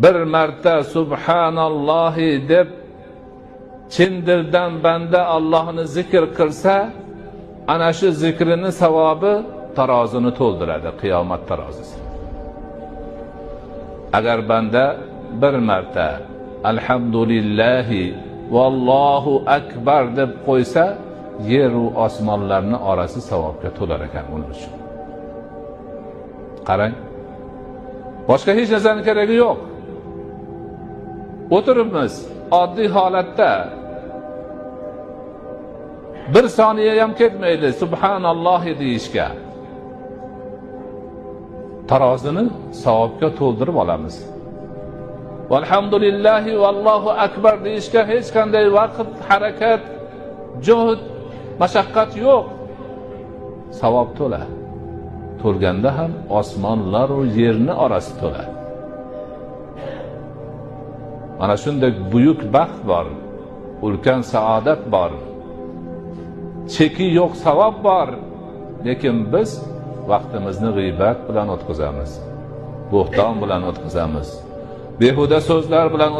bir marta subhanallohi deb chin dildan banda Allohni zikr qilsa, ana shu zikrini savobi tarozini to'ldiradi, qiyomat tarozisi. Agar banda bir marta alhamdulillahi vallohu akbar deb qo'ysa, yer va osmonlarning orasi savobga to'lar ekan uning uchun. Qarang, boshqa hech narsaning keragi yo'q. O'tiribmiz oddiy holatda bir soniya ham ketmaydi subhanallohi deyishga. Tarozini savobga to'ldirib olamiz. Valhamdulillahi vallohu akbar deyishga hech qanday vaqt, harakat, juhd, mashaqqat yo'q. Savob to'la. To'lganda ham osmonlar va yerni orasi to'la. Mana shunday buyuk baxt bor, ulkan saodat bor. Cheki yo'q savob bor. Lekin biz vaqtimizni g'iybat bilan o'tkazamiz. Bo'xton bilan o'tkazamiz. Behuda so'zlar bilan